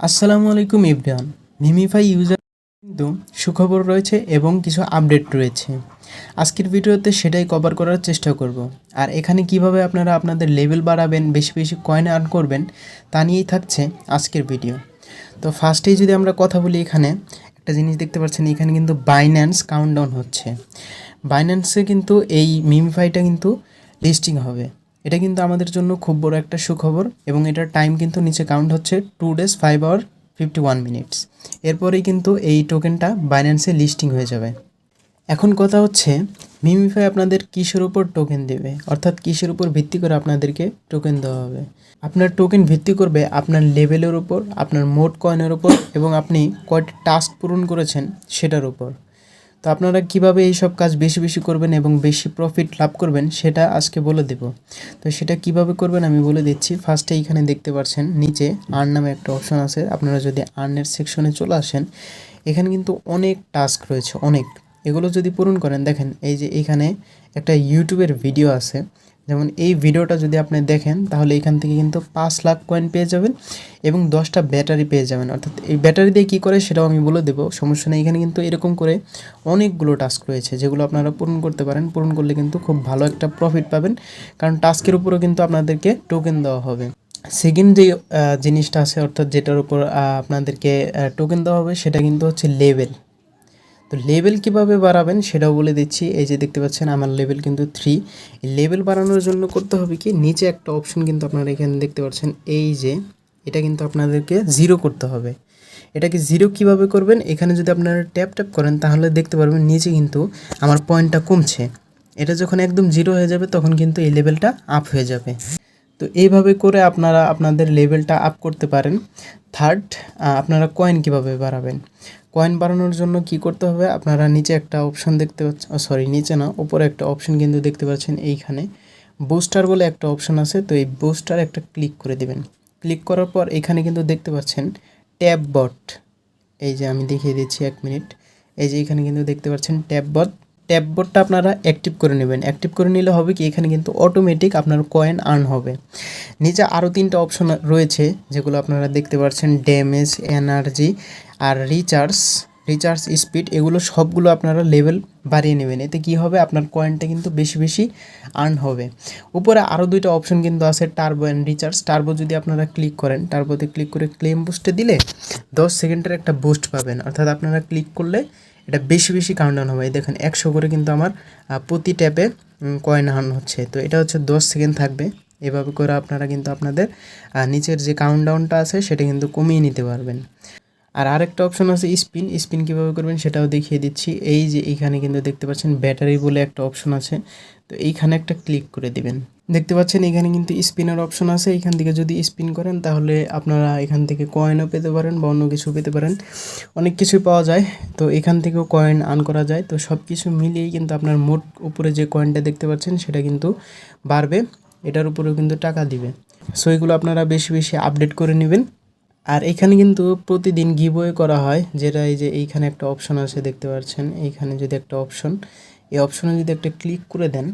আসসালামু আলাইকুম everyone. MemeFi user কিন্তু সুখবর রয়েছে এবং কিছু আপডেট রয়েছে। আজকের ভিডিওতে সেটাই কভার করার চেষ্টা করব। আর এখানে কিভাবে আপনারা আপনাদের লেভেল বাড়াবেন, বেশি বেশি কয়েন আর্ন করবেন, তা নিয়েই থাকছে আজকের ভিডিও। তো ফার্স্টেই যদি আমরা কথা বলি, এখানে একটা জিনিস দেখতে পাচ্ছেন, এখানে কিন্তু বাইন্যান্স কাউন্টডাউন হচ্ছে। বাইন্যান্সে কিন্তু এই মিমিফাইটা কিন্তু লিস্টিং হবে। এটা কিন্তু আমাদের জন্য খুব বড় একটা সুখবর এবং এটার টাইম কিন্তু নিচে কাউন্ট হচ্ছে 2 days 5 hour 51 minutes। এরপরেই কিন্তু এই টোকেনটা বাইন্যান্সে লিস্টিং হয়ে যাবে। এখন কথা হচ্ছে, মিমিফাই আপনাদের কিসের উপর টোকেন দেবে, অর্থাৎ কিসের উপর ভিত্তি করে আপনাদেরকে টোকেন দেওয়া হবে। আপনার টোকেন ভিত্তি করবে আপনার লেভেলের উপর, আপনার মোট কয়েনের উপর এবং আপনি কয়টি টাস্ক পূরণ করেছেন সেটার উপর। তো আপনারা কিভাবে এই সব কাজ বেশি বেশি করবেন এবং বেশি প্রফিট লাভ করবেন সেটা আজকে বলে দেব। তো সেটা কিভাবে করবেন আমি বলে দিচ্ছি। ফার্স্টে এইখানে দেখতে পাচ্ছেন নিচে আর্ন নামে একটা অপশন আছে। আপনারা যদি আর্নের সেকশনে চলে আসেন, এখানে কিন্তু অনেক টাস্ক রয়েছে, অনেক। এগুলো যদি পূরণ করেন, দেখেন এই যে এখানে একটা ইউটিউবের ভিডিও আছে। যেমন এই ভিডিওটা যদি আপনি দেখেন, তাহলে এখান থেকে কিন্তু 5 লাখ কয়েন পেয়ে যাবেন এবং 10টা ব্যাটারি পেয়ে যাবেন। অর্থাৎ এই ব্যাটারি দিয়ে কী করে সেটাও আমি বলে দেবো, সমস্যা নেই। এখানে কিন্তু এরকম করে অনেকগুলো টাস্ক রয়েছে যেগুলো আপনারা পূরণ করতে পারেন। পূরণ করলে কিন্তু খুব ভালো একটা প্রফিট পাবেন, কারণ টাস্কের উপরও কিন্তু আপনাদেরকে টোকেন দেওয়া হবে। সেকেন্ড যে জিনিসটা আছে, অর্থাৎ যেটার উপর আপনাদেরকে টোকেন দেওয়া হবে, সেটা কিন্তু হচ্ছে লেভেল। তো লেভেল কীভাবে বাড়াবেন সেটাও বলে দিচ্ছি। এই যে দেখতে পাচ্ছেন আমার লেভেল কিন্তু 3। এই লেভেল বাড়ানোর জন্য করতে হবে কি, নিচে একটা অপশন কিন্তু আপনারা এখানে দেখতে পাচ্ছেন, এই যে এটা কিন্তু আপনাদেরকে 0 করতে হবে। এটাকে 0 কীভাবে করবেন, এখানে যদি আপনারা ট্যাপ ট্যাপ করেন তাহলে দেখতে পারবেন নিচে কিন্তু আমার পয়েন্টটা কমছে। এটা যখন একদম 0 হয়ে যাবে তখন কিন্তু এই লেভেলটা আপ হয়ে যাবে। তো এইভাবে করে আপনারা আপনাদের লেভেলটা আপ করতে পারেন। থার্ড, আপনারা কয়েন কিভাবে বাড়াবেন। কয়েন বাড়ানোর জন্য কি করতে হবে, আপনারা নিচে একটা অপশন দেখতে পাচ্ছেন, নিচে না, উপরে একটা অপশন কিন্তু দেখতে পাচ্ছেন। এইখানে বুস্টার বলে একটা অপশন আছে। তো এই বুস্টার একটা ক্লিক করে দিবেন। ক্লিক করার পর এখানে কিন্তু দেখতে পাচ্ছেন ট্যাব বট। এই যে আমি দেখিয়ে দিচ্ছি, 1 মিনিট। এই যে এখানে কিন্তু দেখতে পাচ্ছেন ট্যাব বট। ট্যাব বোর্ডটা আপনারা অ্যাক্টিভ করে নেবেন। অ্যাক্টিভ করে নিলে হবে কি, এখানে কিন্তু অটোমেটিক আপনার কয়েন আর্ন হবে। নিচে আরও 3টা অপশন রয়েছে যেগুলো আপনারা দেখতে পাচ্ছেন, ড্যামেজ, এনার্জি আর রিচার্জ স্পিড। এগুলো সবগুলো আপনারা লেভেল বাড়িয়ে নেবেন। এতে কি হবে, আপনার কয়েনটা কিন্তু বেশি বেশি আর্ন হবে। উপরে আরও 2টা অপশন কিন্তু আছে, টার্বো অ্যান্ড রিচার্জ। টার্বো যদি আপনারা ক্লিক করেন, টার্বোতে ক্লিক করে ক্লেম বুস্টে দিলে 10 সেকেন্ডের একটা বুস্ট পাবেন। অর্থাৎ আপনারা ক্লিক করলে এটা বেশি বেশি কাউন্টডাউন হবে। দেখেন 100 করে কিন্তু আমার প্রতি ট্যাপে কয়েন আর্ন হচ্ছে। তো এটা হচ্ছে 10 সেকেন্ড থাকবে। এভাবে করে আপনারা কিন্তু আপনাদের নিচের যে কাউন্টডাউনটা আছে সেটা কিন্তু কমিয়ে নিতে পারবেন। আর আরেকটা অপশন আছে স্পিন কীভাবে করবেন সেটাও দেখিয়ে দিচ্ছি। এই যে এইখানে কিন্তু দেখতে পাচ্ছেন ব্যাটারি বলে একটা অপশন আছে। তো এইখানে একটা ক্লিক করে দিবেন। দেখতে পাচ্ছেন এখানে কিন্তু স্পিনের অপশন আছে। এখান থেকে যদি স্পিন করেন তাহলে আপনারা এখান থেকে কয়েনও পেতে পারেন বা অন্য কিছু পেতে পারেন, অনেক কিছুই পাওয়া যায়। তো এখান থেকেও কয়েন আর্ন করা যায়। তো সব কিছু মিলিয়েই কিন্তু আপনার মোট উপরে যে কয়েনটা দেখতে পাচ্ছেন সেটা কিন্তু বাড়বে, এটার উপরেও কিন্তু টাকা দিবে। সো এগুলো আপনারা বেশি বেশি আপডেট করে নেবেন। আর এখানে কিন্তু প্রতিদিন গিভওয়ে করা হয়, যেটা এই যে এইখানে একটা অপশন আছে দেখতে পাচ্ছেন। এইখানে যদি একটা অপশন, এই অপশনে যদি একটা ক্লিক করে দেন,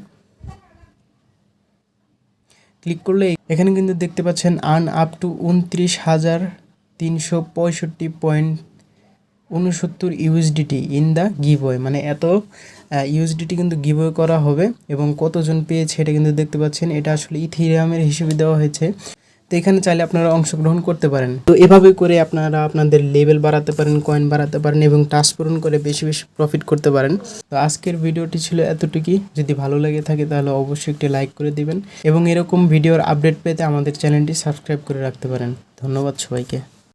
ক্লিক করলে এখানে কিন্তু দেখতে পাচ্ছেন earn up to 29,365.69 USDT in the giveaway. মানে এত ইউএসডিটি কিন্তু গিভওয়ে করা হবে এবং কতজন পেয়েছে এটা কিন্তু দেখতে পাচ্ছেন। এটা আসলে ইথেরিয়ামের হিসেবে দেওয়া হয়েছে। তো এখানে চাইলে আপনারা অংশগ্রহণ করতে পারেন। তো এভাবে করে আপনারা আপনাদের লেভেল বাড়াতে পারেন, কয়েন বাড়াতে পারেন এবং টাস্ক পূরণ করে বেশি বেশি প্রফিট করতে পারেন। তো আজকের ভিডিওটি ছিল এতটুকুই। যদি ভালো লেগে থাকে তাহলে অবশ্যই একটি লাইক করে দিবেন এবং এরকম ভিডিওর আপডেট পেতে আমাদের চ্যানেলটি সাবস্ক্রাইব করে রাখতে পারেন। ধন্যবাদ সবাইকে।